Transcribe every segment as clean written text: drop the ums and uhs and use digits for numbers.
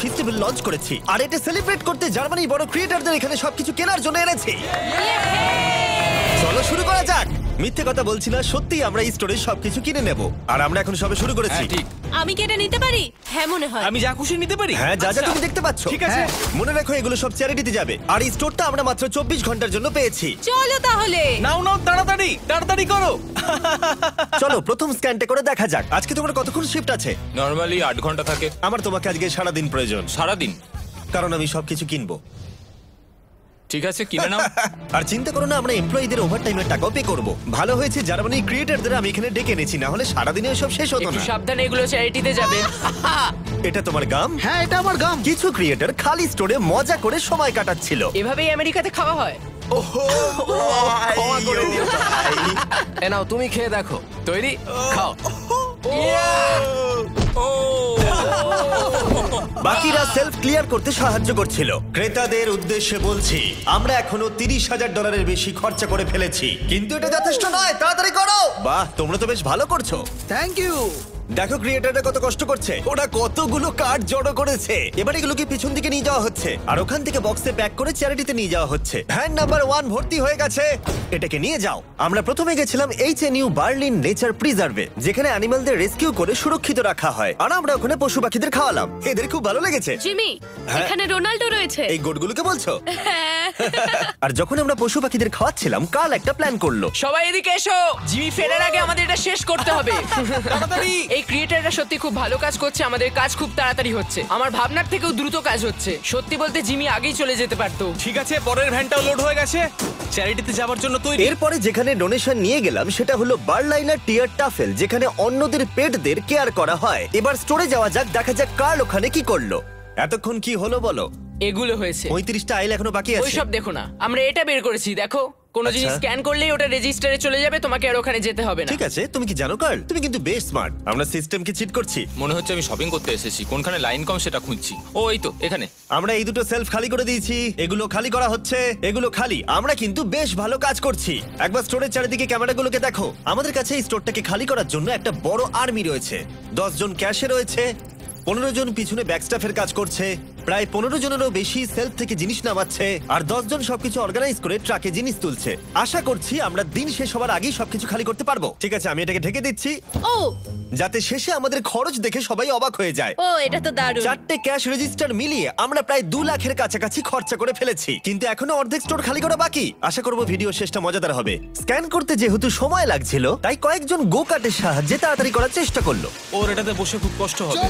Festival launch করেছি আর এটা celebrate করতে জার্মানির বড় ক্রিয়েটরদের এখানে সবকিছু কেনার জন্য এনেছি। চলো শুরু করা যাক। মিথ্যে কথা বলছি না, সত্যি আমরা এই স্টোরে সবকিছু কিনে নেব আর আমরা এখন সবে শুরু করেছি। ঠিক। আমি কি এটা নিতে পারি? হ্যাঁ মনে হয়। আমি যা খুশি নিতে পারি? হ্যাঁ, যা যা তুমি দেখতে পাচ্ছ। ঠিক আছে। মনে রাখো এগুলো সব চ্যারিটিতে যাবে আর এই স্টোরটা আমরা মাত্র 24 ঘন্টার জন্য পেয়েছি। চলো তাহলে। নাও নাও, তাড়াতাড়ি তাড়াতাড়ি করো। চলো প্রথম স্ক্যানটা করে দেখা যাক। আজকে তোমার কতক্ষণ শিফট আছে? নরমালি 8 ঘন্টা থাকে। আমার তোমাকে আজকে সারাদিন প্রয়োজন, সারাদিন? কারণ আমি সবকিছু কিনবো। ঠিক আছে, কিনে নাও। আর চিন্তা করো না, আমরা এমপ্লয়ীদের ওভারটাইমের টাকাও পে করব। ভালো হয়েছে জার্মানি ক্রিয়েটরদের আমি এখানে ডেকে এনেছি, না হলে সারাদিনে সব শেষ হতো একটু না। সাবধানে, এগুলো চ্যারিটিতে যাবে। এটা তোমার গাম? হ্যাঁ, এটা আমার গাম। কিছু ক্রিয়েটর খালি স্টোরে মজা করে সময় কাটাচ্ছিল। এভাবেই আমেরিকাতে খাওয়া হয়। ক্ষমা করে দিও ভাই। এ নাও, তুমি খেয়ে দেখো। তৈরি? খাও। বাকিরা সেলফ ক্লিয়ার করতে সাহায্য করছিল। ক্রেতাদের উদ্দেশ্যে বলছি, আমরা এখনো $30,000 বেশি খরচা করে ফেলেছি, কিন্তু এটা যথেষ্ট নয়। তাড়াতাড়ি করো। বাহ, তোমরা তো বেশ ভালো করছো। Thank you. দেখো ক্রিয়েটররা কত কষ্ট করছে, ওরা কতগুলো কার্ড জড়ো করেছে। এবার এগুলোকে পিছন দিকে নিয়ে যাওয়া হচ্ছে আর ওখান থেকে বক্সে প্যাক করে চ্যারিটিতে নিয়ে যাওয়া হচ্ছে। ভ্যান নাম্বার 1 ভর্তি হয়ে গেছে, এটাকে নিয়ে যাও। আমরা প্রথমে গেছিলাম HNU বার্লিন নেচার প্রিজার্ভে, যেখানে অ্যানিমালদের রেস্কিউ করে সুরক্ষিত রাখা হয়। আর আমরা ওখানে পশু পাখিদের খাওয়ালাম, এদের খুব ভালো লেগেছে। জিমি, হ্যাঁ। এখানে রোনাল্ডো রয়েছে। এই গোটগুলোকে বলছো? হ্যাঁ। আর যখন আমরা পশু পাখিদের খাওয়াচ্ছিলাম, কাল একটা প্ল্যান করলো। সবাই এদিকে এসো, জিমি ফেরার আগে আমাদের এটা শেষ করতে হবে। তাড়াতাড়ি। এই ক্রিয়েটাররা সত্যি খুব ভালো কাজ করছে, আমাদের কাজ খুব তাড়াতাড়ি হচ্ছে, আমার ভাবনার থেকেও দ্রুত কাজ হচ্ছে। সত্যি বলতে জিমি আগেই চলে যেতে পারতো। ঠিক আছে, পরের ভ্যানটাও লোড হয়ে গেছে। চ্যারিটিতে যাওয়ার জন্য তৈরি। এরপরে যেখানে ডোনেশন নিয়ে গেলাম সেটা হলো বার্লাইনার টিয়ার টাফেল, যেখানে অন্যদের পেটদের কেয়ার করা হয়। এবার স্টোরে যাওয়া যাক, দেখা যাক কার্ল ওখানে কি করলো। এতক্ষণ কি হলো বলো? এগুলো হয়েছে। 35টা আইল এখনো বাকি আছে। ওইসব দেখো না, আমরা এটা বের করেছি। দেখো, কোনো জিনিস আচ্ছা। স্ক্যান করলেই ওটা রেজিস্টারে চলে যাবে, তোমাকে আর ওখানে যেতে হবে না। ঠিক আছে, তুমি কি জানো কার্ল, তুমি কিন্তু বেশ স্মার্ট। আমরা সিস্টেমকে চিট করছি। মনে হচ্ছে আমি শপিং করতে এসেছি, কোনখানে লাইন কম সেটা খুঁজছি। ও এই তো এখানে। আমরা এই দুটো সেলফ খালি করে দিয়েছি, এগুলো খালি করা হচ্ছে, এগুলো খালি। আমরা কিন্তু বেশ ভালো কাজ করছি। একবার স্টোরের চারিদিকে ক্যামেরাগুলোকে দেখো। আমাদের কাছে এই স্টোরটাকে খালি করার জন্য একটা বড় আর্মি রয়েছে। 10 জন ক্যাশে রয়েছে, 15 জন পিছনে ব্যাকস্টাফের কাজ করছে, প্রায় 15 জনেরও বেশি সেলফ থেকে জিনিস নামাচ্ছে, আর 10 জন সবকিছু অর্গানাইজ করে ট্রাকে জিনিস তুলছে। আশা করছি আমরা দিন শেষ হবার আগেই সবকিছু খালি করতে পারবো। ঠিক আছে, আমি এটাকে ঢেকে দিচ্ছি, ও যাতে শেষে আমাদের খরচ দেখে সবাই অবাক হয়ে যায়। ও, এটা তো দারুণ। 4টে ক্যাশ রেজিস্টার মিলিয়ে আমরা প্রায় 2 লাখের কাছাকাছি খরচা করে ফেলেছি, কিন্তু এখনো অর্ধেক স্টোর খালি করা বাকি। আশা করব ভিডিও শেষটা মজাদার হবে। স্ক্যান করতে যেহেতু সময় লাগছিল, তাই কয়েকজন গো কার্টের সাহায্যে তাড়াতাড়ি করার চেষ্টা করলো। ওর এটাতে বসে খুব কষ্ট হবে।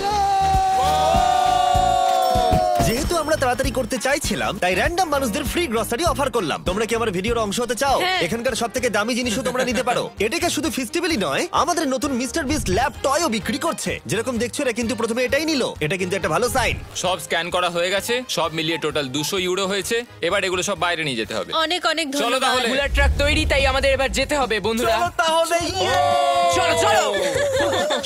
যেহেতু আমরা তাড়াতাড়ি করতে চাইছিলাম, তাই র্যান্ডম মানুষদের ফ্রি গ্রসারি অফার করলাম। তোমরা কি আমার ভিডিওর অংশ হতে চাও? হ্যাঁ। এখানকার সবথেকে দামি জিনিসও তোমরা নিতে পারো। এটাকে শুধু ফেস্টিভ্যালই নয়, আমাদের নতুন মিস্টার বিস্ট ল্যাব টয়ও বিক্রি করছে। যেরকম দেখছো, এরা কিন্তু প্রথমে এটাই নিল। এটা কিন্তু একটা ভালো সাইন। সব স্ক্যান করা হয়ে গেছে, সব মিলিয়ে টোটাল 200 ইউরো হয়েছে। এবার এগুলো সব বাইরে নিয়ে যেতে হবে। অনেক অনেক চলো ধন্যবাদ। তাহলে। বুলার ট্রাক তৈরি, তাই আমাদের এবার যেতে হবে বন্ধুরা। তাহলে চলো চলো।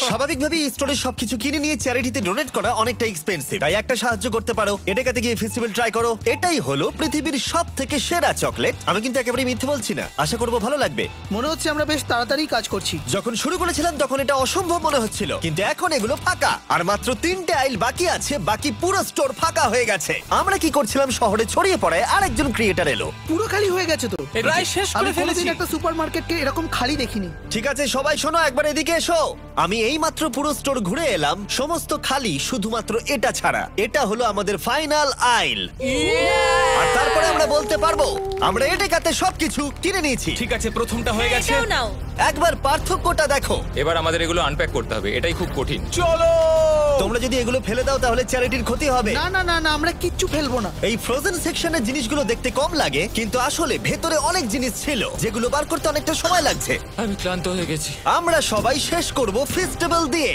স্বাভাবিকভাবেই স্টোরে সবকিছু কিনে নিয়ে চ্যারিটিতে ডোনেট করা অনেকটা এক্সপেন্সিভ, তাই একটা সাহায্য করতে পারো। এটাকাতে গিয়ে ফেস্টিভ্যাল ট্রাই করো। এটাই হলো পৃথিবীর সবথেকে সেরা চকলেট। আমি কিন্তু একেবারে মিথ্যে বলছি না, আশা করবো ভালো লাগবে। মনে হচ্ছে আমরা বেশ তাড়াতাড়ি কাজ করছি। যখন শুরু করেছিলাম তখন এটা অসম্ভব মনে হচ্ছিল, কিন্তু এখন এগুলো ফাঁকা আর মাত্র 3টে আইল বাকি আছে। বাকি পুরো স্টোর ফাঁকা হয়ে গেছে। আমরা কি করছিলাম, শহরে ছড়িয়ে পড়ায় আরেকজন ক্রিয়েটর এলো। পুরো খালি হয়ে গেছে তো। প্রায় শেষ আমি করে ফেলেছি। কোনোদিন একটা সুপারমার্কেটকে এরকম খালি দেখিনি। ঠিক আছে সবাই শোনো, একবার এদিকে এসো। আমি এই মাত্র পুরো স্টোর ঘুরে এলাম, সমস্ত খালি, শুধুমাত্র এটা ছাড়া। এটা হলো আমাদের ফাইনাল আইল। আর তারপরে আমরা বলতে পারবো আমরা এটাকাতে সবকিছু কিনে নিয়েছি। ঠিক আছে, প্রথমটা হয়ে গেছে। এটাও নাও। একবার পার্থক্যটা দেখো। এবার আমাদের এগুলো আনপ্যাক করতে হবে, এটাই খুব কঠিন। চলো। তোমরা যদি এগুলো ফেলে দাও তাহলে চ্যারিটির ক্ষতি হবে। না না না না, আমরা কিচ্ছু ফেলবো না। এই ফ্রোজেন সেকশনের জিনিসগুলো দেখতে কম লাগে, কিন্তু আসলে ভেতরে অনেক জিনিস ছিল যেগুলো বার করতে অনেকটা সময় লাগছে। আমি ক্লান্ত হয়ে গেছি। আমরা সবাই শেষ করব ফেস্টিভ্যাল দিয়ে।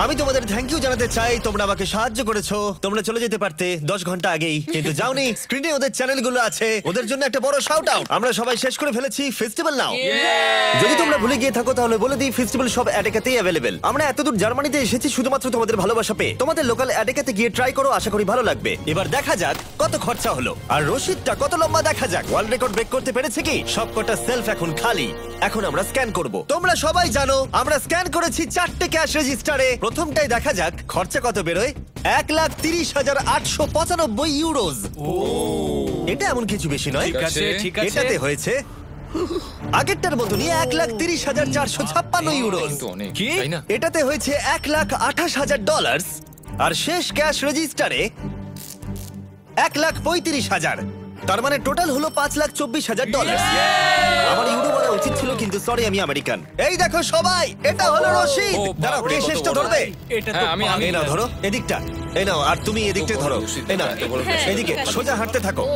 আমি তোমাদের থ্যাংক ইউ জানাতে চাই, তোমরা আমাকে সাহায্য করেছো। তোমরা চলে যেতে পারতে 10 ঘন্টা আগেই, কিন্তু যাওনি। স্ক্রিনে ওদের চ্যানেলগুলো আছে, ওদের জন্য একটা বড় শাউট আউট। আমরা সবাই শেষ করে ফেলেছি ফেস্টিভ্যাল নাও। যদি তোমরা ভুলে গিয়ে থাকো তাহলে বলে দিই, ফেস্টিভ্যাল সব এটাকাতেই অ্যাভেলেবেল। আমরা এতদূর জার্মানি জার্মানিতে এসেছি শুধুমাত্র তোমাদের ভালোবাসা পেয়ে। তোমাদের লোকাল অ্যাডেকাতে গিয়ে ট্রাই করো, আশা করি ভালো লাগবে। এবার দেখা যাক কত খরচা হলো আর রসিদটা কত লম্বা। দেখা যাক ওয়ার্ল্ড রেকর্ড ব্রেক করতে পেরেছে কি। সবকটা সেলফ এখন খালি। এখন আমরা স্ক্যান করব। তোমরা সবাই জানো আমরা স্ক্যান করেছি 4টে ক্যাশ রেজিস্টারে। প্রথমটাই দেখা যাক খরচা কত বেরোয়। 1,30,895 ইউরোজ। এটা এমন কিছু বেশি নয়। ঠিক আছে, ঠিক আছে। এটাতে হয়েছে আগেরটার মতনই 1,30,456 ইউরোজ। কিন্তু অনেক, কি? তাই না? এটাতে হয়েছে $1,28,000 আর শেষ ক্যাশ রেজিস্টারে 1,35,000। তার মানে টোটাল হলো $5,24,000। আমার ইউরো বলা উচিত ছিল, কিন্তু সরি আমি আমেরিকান। এই দেখো সবাই, এটা হলো রসিদ। ও, দাঁড়াও, বাপরে, কে কত শেষটা বড়। ধরবে? এটা তো হ্যাঁ, আমি এই নাও ধরো এদিকটা, এই নাও, আর তুমি এদিকটা ধরো। এই নাও, হ্যাঁ, এদিকে ঠিক আছে। সোজা হাঁটতে থাকো। ও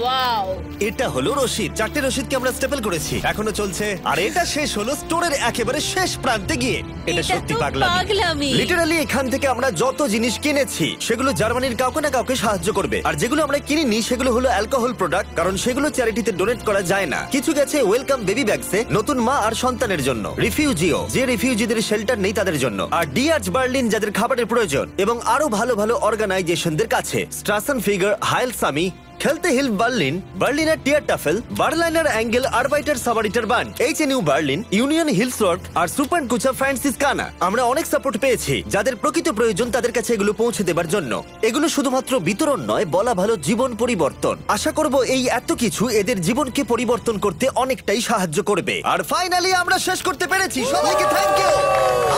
ওয়াও। এটা হলো রসিদ। 4টে রসিদকে আমরা স্টেপল করেছি, এখনো চলছে। আর এটা শেষ হলো স্টোরের একেবারে শেষ প্রান্তে গিয়ে। এটা এটা সত্যি তো পাগলামি। পাগলামি। লিটারালি এখান থেকে আমরা যত জিনিস কিনেছি সেগুলো জার্মানির কাউকে না কাউকে সাহায্য করবে। আর যেগুলো আমরা কিনিনি সেগুলো হলো অ্যালকোহল প্রোডাক্ট, কারণ সেগুলো চ্যারিটিতে ডোনেট করা যায় না। কিছু গেছে ওয়েলকাম বেবি ব্যাগসে, নতুন মা আর সন্তানের জন্য। রিফিউজিও, যে রিফিউজিদের শেল্টার নেই তাদের জন্য। আর ডিআরচ বার্লিন, যাদের খাবারের প্রয়োজন। এবং আরো ভালো ভালো অর্গানাইজেশনদের কাছে স্ট্রাসেন ফিগার, হাইল সামি, খেলতে হিল বার্লিন, বার্লিনার টিয়ার টাফেল, বার্লাইনার অ্যাঙ্গেল, আরবাইটার সাবারিটার বান্ড, এইচএনইউ বার্লিন, ইউনিয়ন হিলসওয়ার্ক আর সুপার কুচা ফ্রান্সিসকানা। আমরা অনেক সাপোর্ট পেয়েছি। যাদের প্রকৃত প্রয়োজন তাদের কাছে এগুলো পৌঁছে দেবার জন্য। এগুলো শুধুমাত্র বিতরণ নয়, বলা ভালো জীবন পরিবর্তন। আশা করব এই এত কিছু এদের জীবনকে পরিবর্তন করতে অনেকটাই সাহায্য করবে। আর ফাইনালি আমরা শেষ করতে পেরেছি। সবাইকে থ্যাংক ইউ।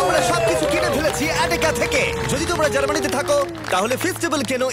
আমরা সবকিছু কিনে ফেলেছি অ্যাডেকা থেকে। যদি তোমরা জার্মানিতে থাকো তাহলে ফেস্টিভ্যাল কেনো।